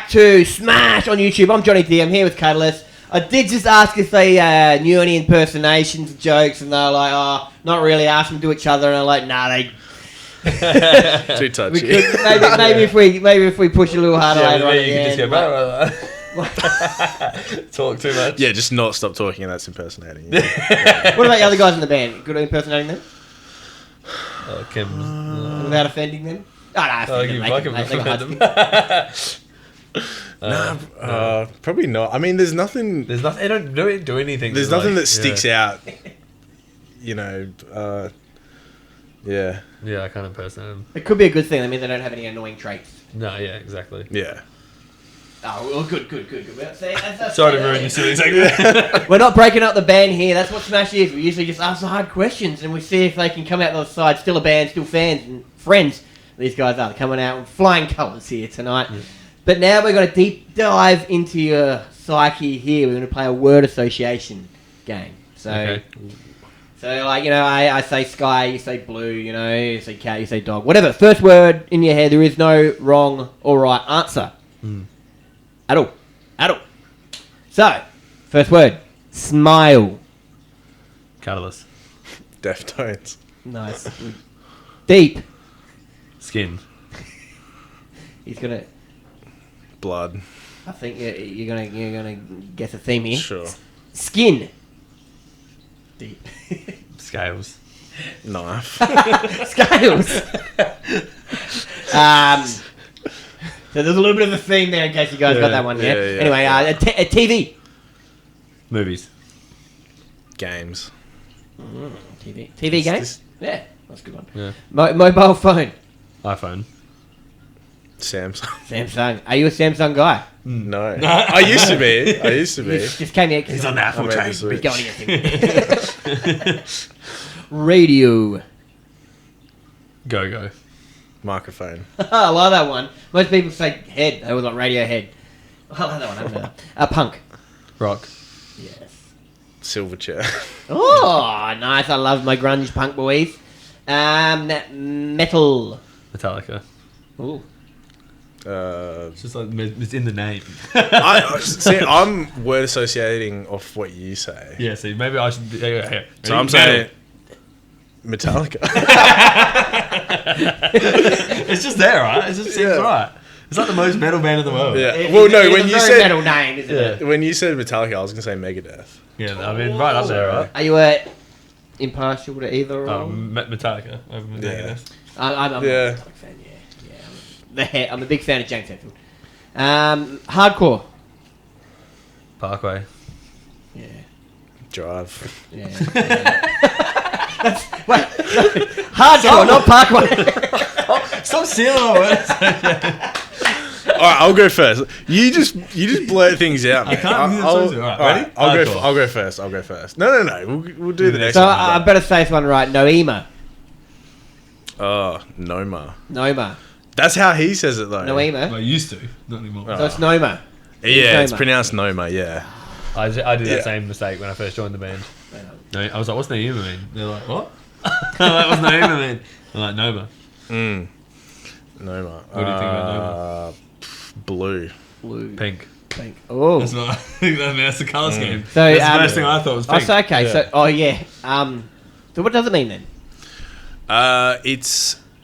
back to Smash on YouTube. I'm Jonny D. I'm here with Catalyst. I did just ask if they knew any impersonations, jokes, and they're like, oh, not really. Ask them to each other, and they're like, nah, they. Too touchy. Maybe if we push a little harder later on. You can just go back. Talk too much. Yeah, just not stop talking, and that's impersonating. What about the other guys in the band? Good at impersonating them? Without offending them? Probably not. I mean, there's nothing. There's nothing. They don't do anything. There's nothing that sticks out. You know. Yeah. Yeah, I can't impersonate them. It could be a good thing. That means they don't have any annoying traits. No, yeah, exactly. Yeah. Oh, well, good. Sorry to ruin your silly segment. We're not breaking up the band here. That's what Smash is. We usually just ask the hard questions and we see if they can come out the other side. Still a band, still fans and friends. These guys are coming out with flying colours here tonight. Yeah. But now we're going to deep dive into your psyche here. We're going to play a word association game. So, okay. So like, you know, I say sky, you say blue, you know, you say cat, you say dog. Whatever. First word in your head. There is no wrong or right answer. At all. So, first word. Smile. Catalyst. Deftones. Nice. Deep. Skin. He's gonna. Blood. I think you're gonna guess a theme here. Sure. Skin. Deep. Scales. Knife. Scales. So there's a little bit of a theme there in case you guys got that one. Yeah. Anyway, a TV. Movies. Games. TV games. Yeah, that's a good one. Yeah. Mobile phone. iPhone. Samsung. Are you a Samsung guy? No. I used to be. Just came here. He's on the Apple train. He's going against him. Radio. Go. Microphone. I love that one. Most people say head. They was on radio head. I love that one. Punk. Rock. Yes. Silverchair. Oh, nice. I love my grunge punk boys. Metal. Metallica. Ooh. It's just like it's in the name. I'm word associating off what you say. Yeah, see, maybe I should. Yeah. So I'm saying Metallica. It's just there, right? It just seems right. It's like the most metal band in the world. Yeah. Well, no, when you said metal name, isn't it? When you said Metallica, I was gonna say Megadeth. Yeah, I mean, right up there, right? Are you impartial to either? Or? Metallica over Megadeth. I'm a Metallica fan. I'm a big fan of James Hetfield. Hardcore. Parkway. Yeah. Drive. Yeah. Hardcore, not Parkway. Stop stealing our words. All right, I'll go first. You just blurt things out. Man. I can't. All right, ready? I'll go first. No. We'll do the next so one. So I better say this one right. Noema. Oh, Noma. That's how he says it though. Noema. I used to, not anymore. So it's Noma. Yeah, it's pronounced Noma. Yeah. I did that same mistake when I first joined the band. No, I was like, "What's Noema mean?" They're like, "What?" That was Noema mean. I'm like, Noma. Noma. What do you think about Noma? Blue. Pink. Oh. That's what I think. That's the colour scheme. So that's the first thing I thought was pink. So okay. Yeah. So what does it mean then?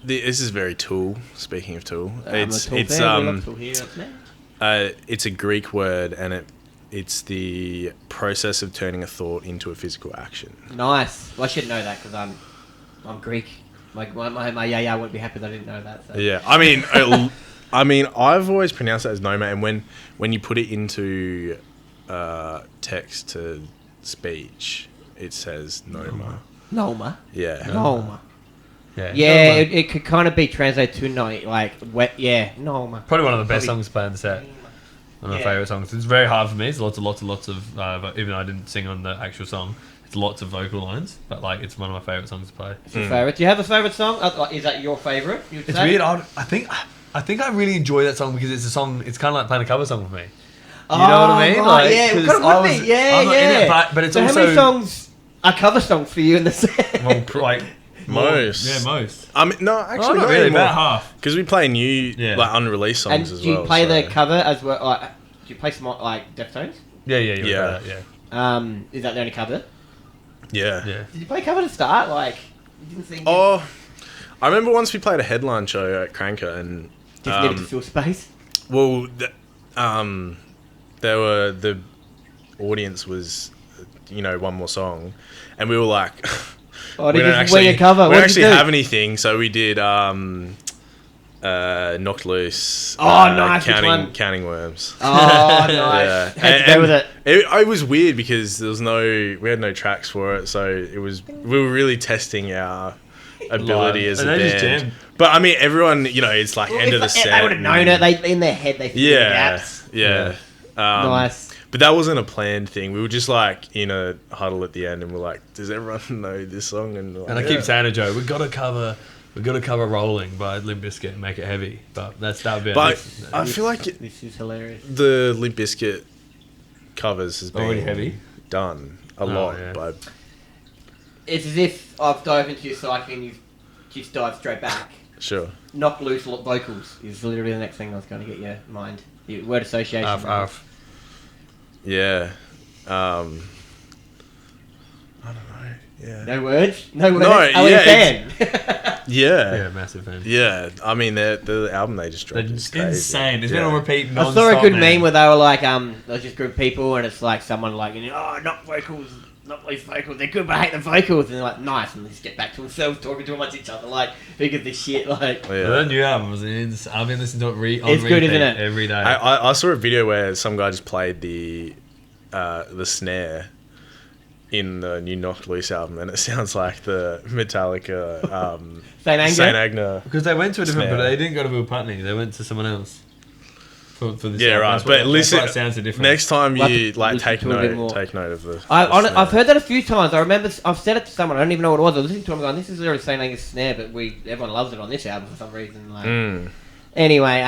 This is very Tool. Speaking of Tool, it's a Greek word, and it's the process of turning a thought into a physical action. Nice. Well, I should know that because I'm Greek. My yaya wouldn't be happy that I didn't know that. So. Yeah, I mean, I've always pronounced it as Noma, and when you put it into text to speech, it says Noma. Noma. Yeah. Noma. Yeah, it could kind of be translated to like wet. Yeah, Noma. Probably one of the best songs to play on the set. One of my favourite songs. It's very hard for me. It's lots of even though I didn't sing on the actual song, it's lots of vocal lines. But like, it's one of my favourite songs to play. It's your favourite. Do you have a favourite song? Is that your favourite? It's weird. I think I really enjoy that song because it's a song. It's kind of like playing a cover song for me. You know what I mean? Right, like, yeah, it kind of would be. Yeah. But it's so also how many songs are cover songs for you in the set? Well, like Most. Yeah, most. I mean, no, actually, Oh, not not really, anymore. about half. Because we play new, Yeah. like unreleased songs And as do you well. play so. the cover as well? Like, do you play some like Deftones? Yeah. Yeah. Yeah. Is that the only cover? Yeah. Yeah. Did you play cover to start? Like, you didn't think Oh, I remember once we played a headline show at Cranker, and just needed to fill space? well, there were the audience was, one more song, and we were like, Oh, did we you don't just win a cover? we What don't did actually you do? have anything, so we did Knocked Loose. Oh, nice, which one? Counting Worms. Oh, nice. Yeah. How'd you go with it? It was weird because we had no tracks for it, so we were really testing our ability as a And they just band. jammed. But I mean, everyone, it's like end of the set. They would have known it. They in their head they filled the Yeah, gaps. yeah. Nice. But that wasn't a planned thing. We were just like in a huddle at the end, and we're like, "Does everyone know this song?" And, we're like, And I keep saying to Joe, we've got to cover "Rolling" by Limp Bizkit and make it heavy. But that would be. But I feel like This is hilarious. the Limp Bizkit covers has been Already heavy? done a lot. yeah. But It's as if I've dived into your psyche and you've just dived straight back. sure, Knock loose vocals is literally the next thing I was going to get your mind. Your word association. yeah. I don't know. Yeah. No words? No words? No, Are we yeah, a fan? Yeah. Yeah, massive fan. Yeah. I mean, the album they just dropped is It's crazy. insane. It's Yeah. been on repeat. I saw a good meme where they were like, there's just group of people and it's like someone like, not vocals, not loose vocals, they're good but I hate the vocals. And they're like, nice. And they just get back to themselves, talking to amongst each other, like, who gives this shit? Like, Yeah. That new album was I've been listening to it on It's good, repeat isn't it? every day. I saw a video where some guy just played the snare in the new Knocked Loose album, and it sounds like the Metallica Saint Anger? Saint Anger. Because they went to a different, Snare. but they didn't go to Bill Putney. They went to someone else. For this Yeah, album. right. That's But that's listen, why it sounds so different. next time We'll you have to like listen take to it a bit more. note of the. I've heard that a few times. I remember I've said it to someone. I don't even know what it was. I was listening to him going, "This is literally Saint Angus snare," but everyone loves it on this album for some reason. Like, Anyway,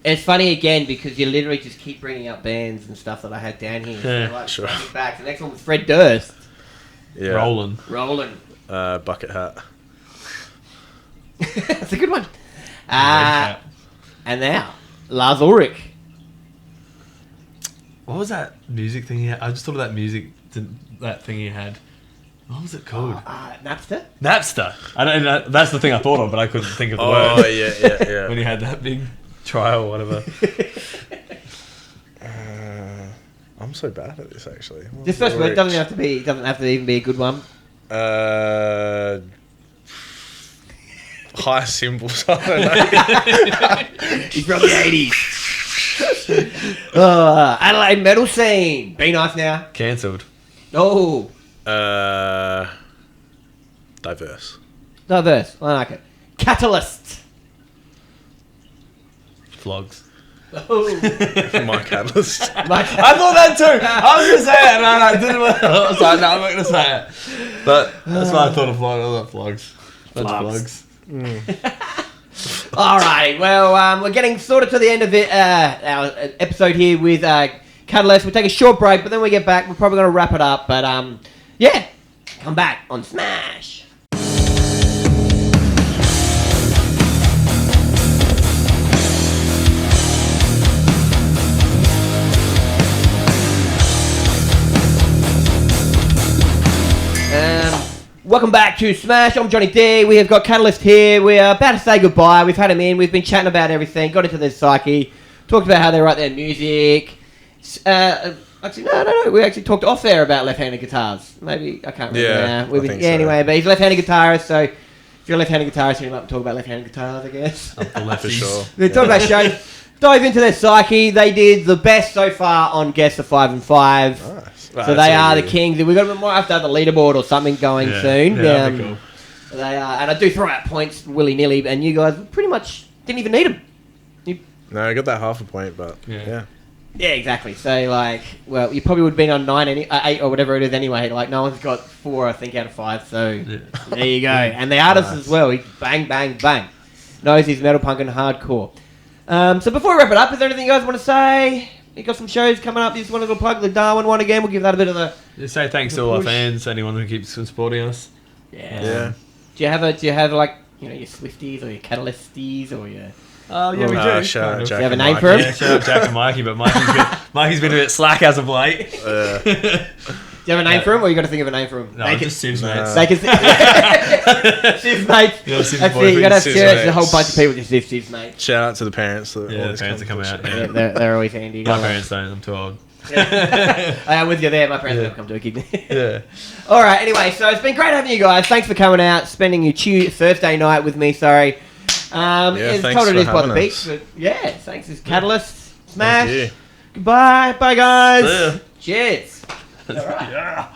it's funny again because you literally just keep bringing up bands and stuff that I had down here. Yeah, So, like, sure. taking it back. The next one was Fred Durst, Yeah. Rolling. Rolling. Bucket Hat. That's a good one. Red Cap. And now Lars Ulrich. What was that music thing he had? I just thought of that that thing he had. What was it called? Napster. Napster. I don't know. That's the thing I thought of, but I couldn't think of the Oh word. yeah. When he had that big trial or whatever. I'm so bad at this actually. What's This first the word lyrics? doesn't have to even be a good one. High cymbals. I don't know. He's from the 80s. Adelaide metal scene. Be nice now. Cancelled. Oh, Diverse. diverse. I like it. Catalyst. Flogs. Oh, My Catalyst. like, I thought that too. I was going to say it, and I didn't. I was like, no, I'm not going to say it. But that's why I thought of flogs. I thought flogs. That's Flogs. flogs. Alrighty, well, we're getting sort of to the end of it, our episode here with Catalyst. We'll take a short break, but then we get back. We're probably going to wrap it up, but yeah, come back on Smash. Welcome back to Smash. I'm Johnny D. We have got Catalyst here. We are about to say goodbye. We've had him in. We've been chatting about everything. Got into their psyche. Talked about how they write their music. Actually, no. We actually talked off there about left-handed guitars. Maybe I can't remember. Yeah, now. We've I been, think yeah. so. Anyway, but he's a left-handed guitarist. So if you're a left-handed guitarist, you're like to talk about left-handed guitars, I guess. The For lefties. sure. We talk about shows. Dive into their psyche. They did the best so far on Guess the 5 and 5. Nice. So they are the kings. We might have to have the leaderboard or something going soon. Yeah, that'd be cool. They are, and I do throw out points willy nilly, and you guys pretty much didn't even need them. No, I got that half a point, but yeah. Yeah, exactly. So like, well, you probably would have been on 8 or whatever it is anyway. Like no one's got 4, I think, out of 5. So there you go. And the artist as well. He bang, bang, bang. Knows his metal punk and hardcore. So before we wrap it up, is there anything you guys want to say? You got some shows coming up. You just wanted to plug the Darwin one again. We'll give that a bit of a Just say thanks to all our fans, anyone who keeps supporting us. yeah. Yeah. Do you have like your Swifties or your Catalysties or your? Oh yeah, we do. Shout out Do Jack you have a and name Mike. for him? Yeah, shout out Jack and Mikey, but Mikey's been a bit slack as of late. Do you have a name for him, or you got to think of a name for him? No, just Siv's mates. They can Siv's mates. Yeah, Siv's That's it. You got to have Siv's Siv's, a whole mates. bunch of people just Siv's mates. Shout out to the parents. That Yeah, the always parents that come out. Yeah, Yeah. they're always handy. My parents don't. I'm too old. I'm with you there. My parents Yeah. never come to a gig. Yeah. All right. Anyway, so it's been great having you guys. Thanks for coming out, spending your Thursday night with me. Sorry. It's thanks told it for is by the having beach, us. but yeah, thanks. It's Catalyst. Smash. Thank you. Goodbye. Bye, guys. See ya. Cheers. All right. Yeah.